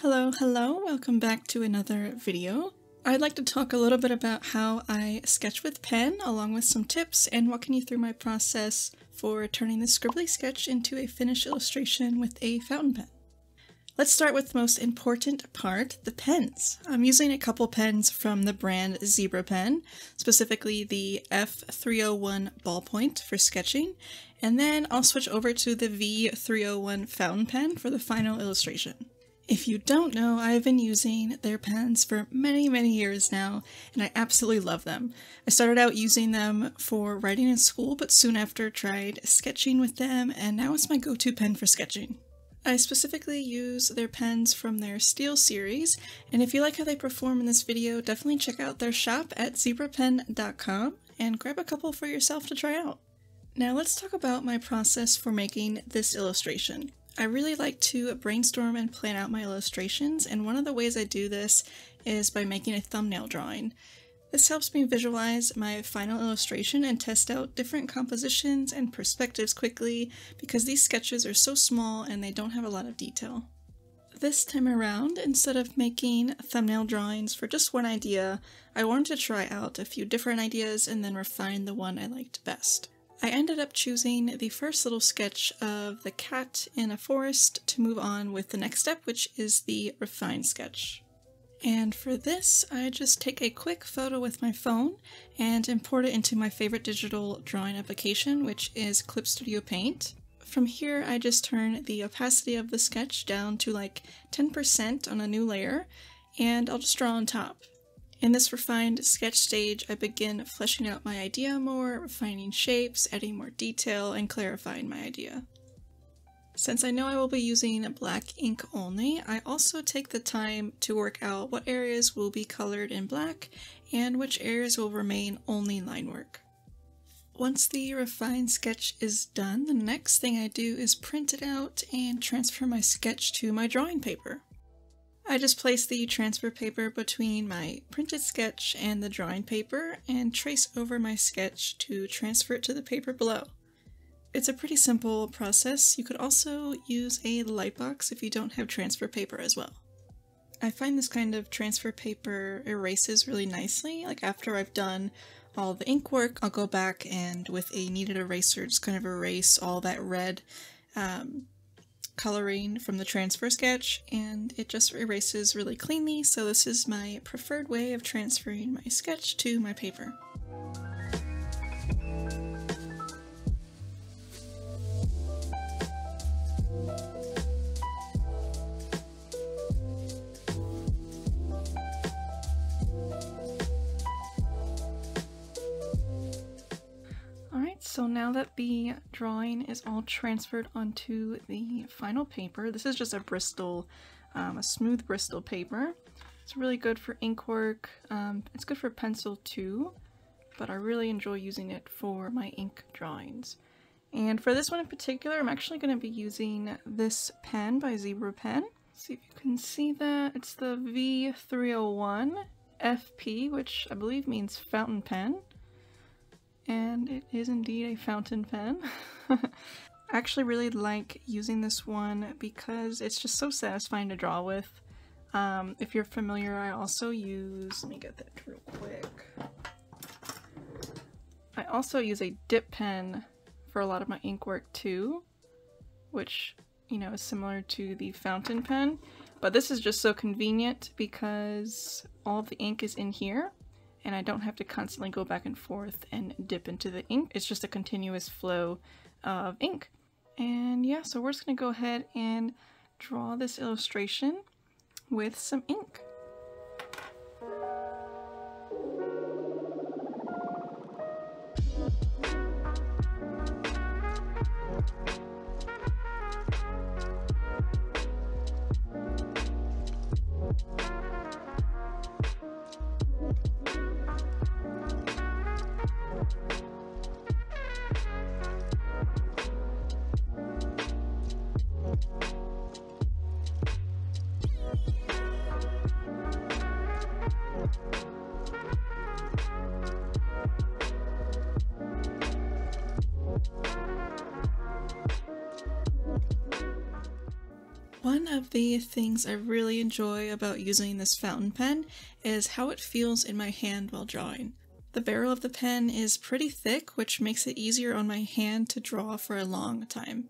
Hello, welcome back to another video. I'd like to talk a little bit about how I sketch with pen, along with some tips and walking you through my process for turning this scribbly sketch into a finished illustration with a fountain pen. Let's start with the most important part, the pens. I'm using a couple pens from the brand Zebra pen, specifically the F301 ballpoint for sketching, and then I'll switch over to the V301 fountain pen for the final illustration. If you don't know, I've been using their pens for many years now, and I absolutely love them. I started out using them for writing in school, but soon after tried sketching with them, and now it's my go-to pen for sketching. I specifically use their pens from their Steel series, and if you like how they perform in this video, definitely check out their shop at zebrapen.com and grab a couple for yourself to try out. Now let's talk about my process for making this illustration. I really like to brainstorm and plan out my illustrations, and one of the ways I do this is by making a thumbnail drawing. This helps me visualize my final illustration and test out different compositions and perspectives quickly because these sketches are so small and they don't have a lot of detail. This time around, instead of making thumbnail drawings for just one idea, I wanted to try out a few different ideas and then refine the one I liked best. I ended up choosing the first little sketch of the cat in a forest to move on with the next step, which is the refine sketch. And for this, I just take a quick photo with my phone and import it into my favorite digital drawing application, which is Clip Studio Paint. From here, I just turn the opacity of the sketch down to like 10% on a new layer, and I'll just draw on top. In this refined sketch stage, I begin fleshing out my idea more, refining shapes, adding more detail, and clarifying my idea. Since I know I will be using black ink only, I also take the time to work out what areas will be colored in black and which areas will remain only line work. Once the refined sketch is done, the next thing I do is print it out and transfer my sketch to my drawing paper. I just place the transfer paper between my printed sketch and the drawing paper and trace over my sketch to transfer it to the paper below. It's a pretty simple process. You could also use a light box if you don't have transfer paper as well. I find this kind of transfer paper erases really nicely. Like after I've done all the ink work, I'll go back and with a kneaded eraser just kind of erase all that red coloring from the transfer sketch, and it just erases really cleanly, so this is my preferred way of transferring my sketch to my paper. So now that the drawing is all transferred onto the final paper, this is just a Bristol, a smooth Bristol paper. It's really good for ink work. It's good for pencil too, but I really enjoy using it for my ink drawings. And for this one in particular, I'm actually going to be using this pen by Zebra pen. See if you can see that. It's the V301 FP, which I believe means fountain pen. And it is indeed a fountain pen. I actually really like using this one because it's just so satisfying to draw with. If you're familiar, I also use, let me get that real quick. I also use a dip pen for a lot of my ink work too, which, you know, is similar to the fountain pen. But this is just so convenient because all of the ink is in here, and I don't have to constantly go back and forth and dip into the ink. It's just a continuous flow of ink. And yeah, so we're just gonna go ahead and draw this illustration with some ink. One of the things I really enjoy about using this fountain pen is how it feels in my hand while drawing. The barrel of the pen is pretty thick, which makes it easier on my hand to draw for a long time.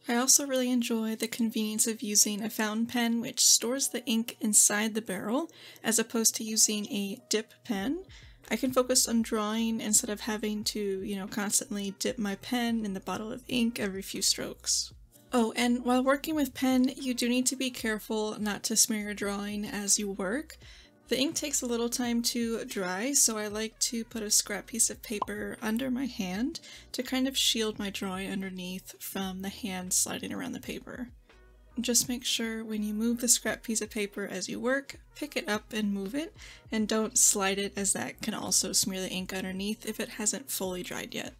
I also really enjoy the convenience of using a fountain pen which stores the ink inside the barrel, as opposed to using a dip pen. I can focus on drawing instead of having to, constantly dip my pen in the bottle of ink every few strokes. Oh, and while working with pen, you do need to be careful not to smear your drawing as you work. The ink takes a little time to dry, so I like to put a scrap piece of paper under my hand to kind of shield my drawing underneath from the hand sliding around the paper. Just make sure when you move the scrap piece of paper as you work, pick it up and move it, and don't slide it, as that can also smear the ink underneath if it hasn't fully dried yet.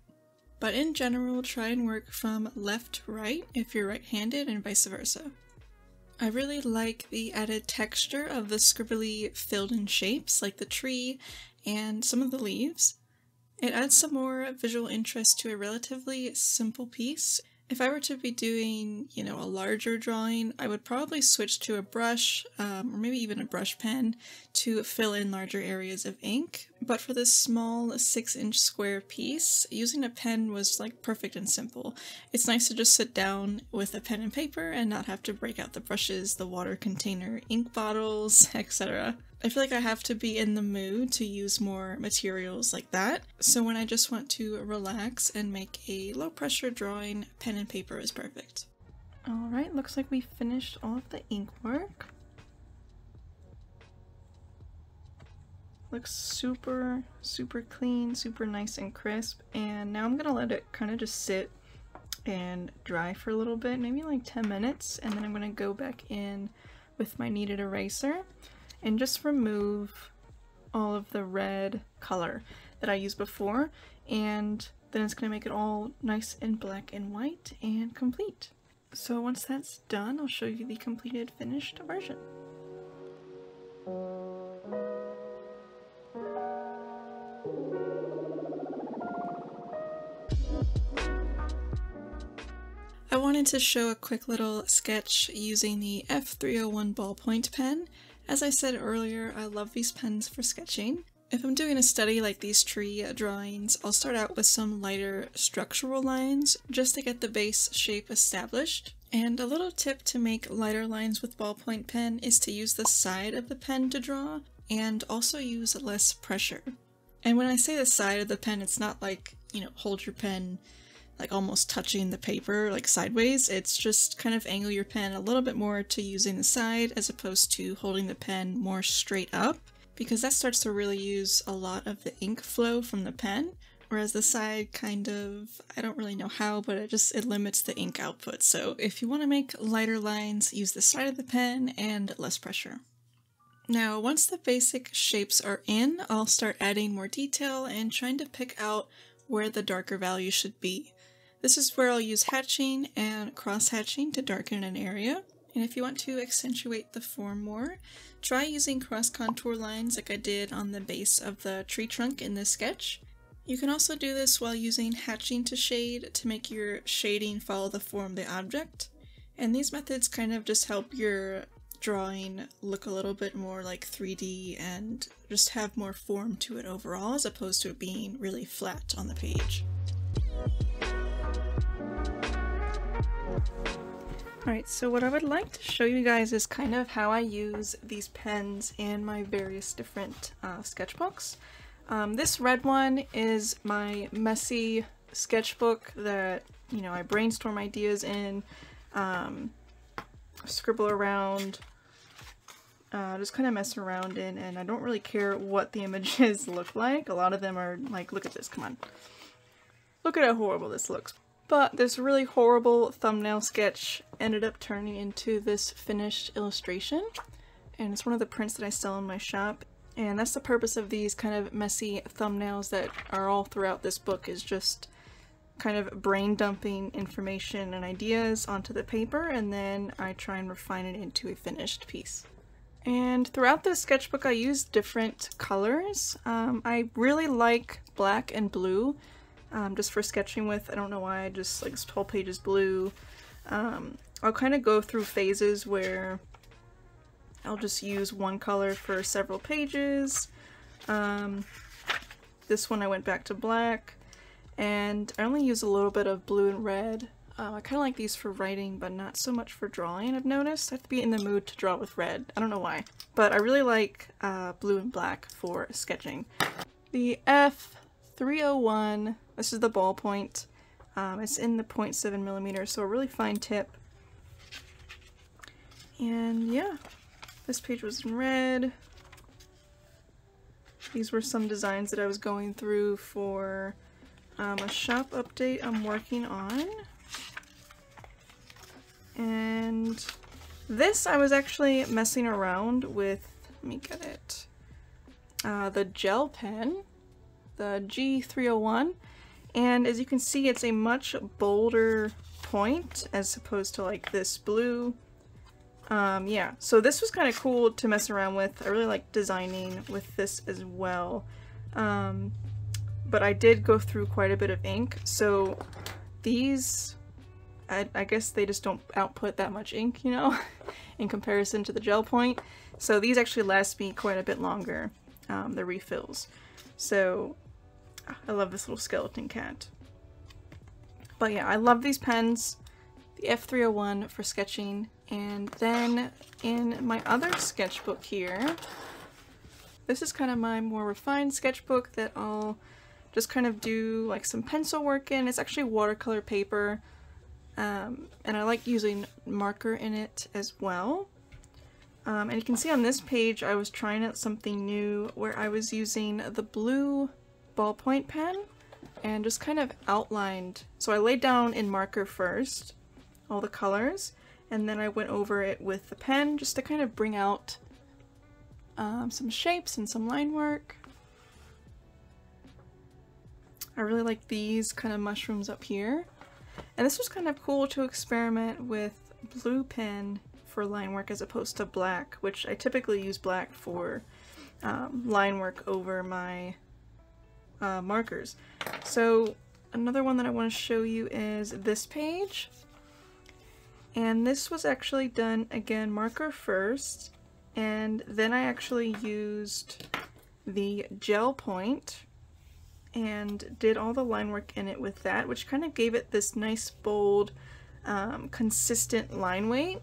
But in general, try and work from left to right if you're right-handed and vice versa. I really like the added texture of the scribbly filled-in shapes like the tree and some of the leaves. It adds some more visual interest to a relatively simple piece. If I were to be doing, a larger drawing, I would probably switch to a brush, or maybe even a brush pen, to fill in larger areas of ink. But for this small 6-inch square piece, using a pen was perfect and simple. It's nice to just sit down with a pen and paper and not have to break out the brushes, the water container, ink bottles, etc. I feel like I have to be in the mood to use more materials like that, so when I just want to relax and make a low pressure drawing, pen and paper is perfect. Alright, looks like we finished all of the ink work. Looks super clean, super nice and crisp, and now I'm gonna let it kind of just sit and dry for a little bit, maybe 10 minutes, and then I'm gonna go back in with my kneaded eraser and just remove all of the red color that I used before, and then it's going to make it all nice and black and white and complete. So once that's done, I'll show you the completed finished version. I wanted to show a quick little sketch using the F301 ballpoint pen. As I said earlier, I love these pens for sketching. If I'm doing a study like these tree drawings, I'll start out with some lighter structural lines just to get the base shape established. And a little tip to make lighter lines with ballpoint pen is to use the side of the pen to draw, and also use less pressure. And when I say the side of the pen, it's not hold your pen almost touching the paper sideways. It's just kind of angle your pen a little bit more to using the side as opposed to holding the pen more straight up, because that starts to really use a lot of the ink flow from the pen, whereas the side I don't really know how, but it limits the ink output. So if you want to make lighter lines, use the side of the pen and less pressure. Now, once the basic shapes are in, I'll start adding more detail and trying to pick out where the darker values should be. This is where I'll use hatching and cross-hatching to darken an area. And if you want to accentuate the form more, try using cross-contour lines like I did on the base of the tree trunk in this sketch. You can also do this while using hatching to shade to make your shading follow the form of the object. And these methods kind of just help your drawing look a little bit more like 3D and just have more form to it overall, as opposed to it being really flat on the page. Alright, so what I would like to show you guys is kind of how I use these pens in my various different sketchbooks. This red one is my messy sketchbook that, I brainstorm ideas in, scribble around, just kind of mess around in, and I don't really care what the images look like. A lot of them are look at this, come on. Look at how horrible this looks. But this really horrible thumbnail sketch ended up turning into this finished illustration, and it's one of the prints that I sell in my shop. And that's the purpose of these kind of messy thumbnails that are all throughout this book, is just kind of brain dumping information and ideas onto the paper, and then I try and refine it into a finished piece. And throughout this sketchbook I use different colors. I really like black and blue. Just for sketching with. I don't know why, I just this whole page is blue. I'll kind of go through phases where I'll just use one color for several pages. This one I went back to black, and I only use a little bit of blue and red. I kind of like these for writing, but not so much for drawing, I've noticed. I have to be in the mood to draw with red. I don't know why. But I really like blue and black for sketching. The F301, this is the ballpoint. It's in the 0.7mm, so a really fine tip. And yeah, this page was in red. These were some designs that I was going through for a shop update I'm working on. And this I was actually messing around with, let me get it, the gel pen, the G301, and as you can see it's a much bolder point as opposed to like this blue. Yeah, so this was kind of cool to mess around with. I really like designing with this as well. But I did go through quite a bit of ink, so these, I guess they just don't output that much ink, you know, in comparison to the gel point. So these actually last me quite a bit longer, the refills. So I love this little skeleton cat. But yeah, I love these pens, the F301 for sketching. And then in my other sketchbook here, this is kind of my more refined sketchbook that I'll just kind of do like some pencil work in. It's actually watercolor paper, and I like using marker in it as well. And you can see on this page I was trying out something new where I was using the blue ballpoint pen and just kind of outlined. So I laid down in marker first all the colors, and then I went over it with the pen just to kind of bring out some shapes and some line work. I really like these kind of mushrooms up here. And this was kind of cool to experiment with blue pen for line work as opposed to black, which I typically use black for line work over my markers. So another one that I want to show you is this page. And this was actually done, again, marker first, and then I actually used the gel point and did all the line work in it with that, which kind of gave it this nice, bold, consistent line weight.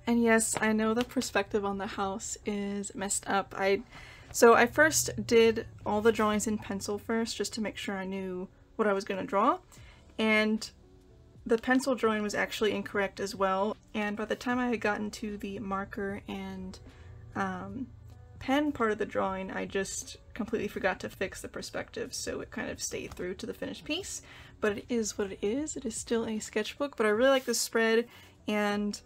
And yes, I know the perspective on the house is messed up. So I first did all the drawings in pencil first, just to make sure I knew what I was going to draw, and the pencil drawing was actually incorrect as well, and by the time I had gotten to the marker and pen part of the drawing, I just completely forgot to fix the perspective, so it kind of stayed through to the finished piece. But it is what it is. It is still a sketchbook, but I really like this spread, and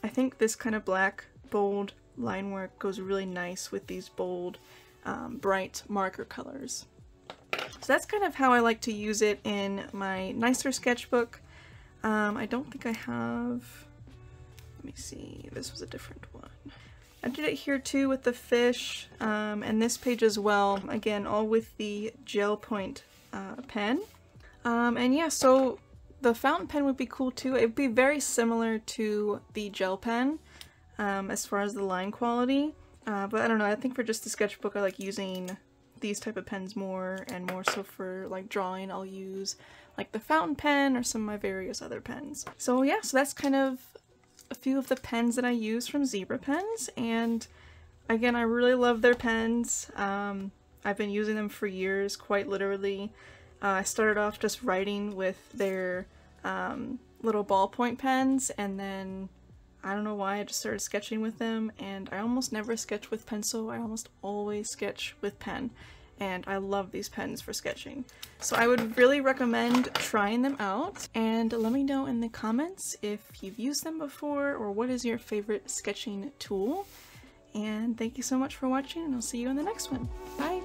I think this kind of black, bold line work goes really nice with these bold, bright marker colors. So that's kind of how I like to use it in my nicer sketchbook. I don't think I have, let me see, this was a different one. I did it here too with the fish, and this page as well, again, all with the gel point pen. And yeah, so the fountain pen would be cool too. It would be very similar to the gel pen as far as the line quality, but I don't know, I think for just the sketchbook I like using these type of pens more, and more so for like drawing I'll use like the fountain pen or some of my various other pens. So yeah, so that's kind of a few of the pens that I use from Zebra Pens, and again, I really love their pens. I've been using them for years, quite literally. I started off just writing with their little ballpoint pens, and then I don't know why I just started sketching with them, and I almost never sketch with pencil. I almost always sketch with pen, and I love these pens for sketching. So I would really recommend trying them out, and let me know in the comments if you've used them before or what is your favorite sketching tool. And thank you so much for watching, and I'll see you in the next one. Bye!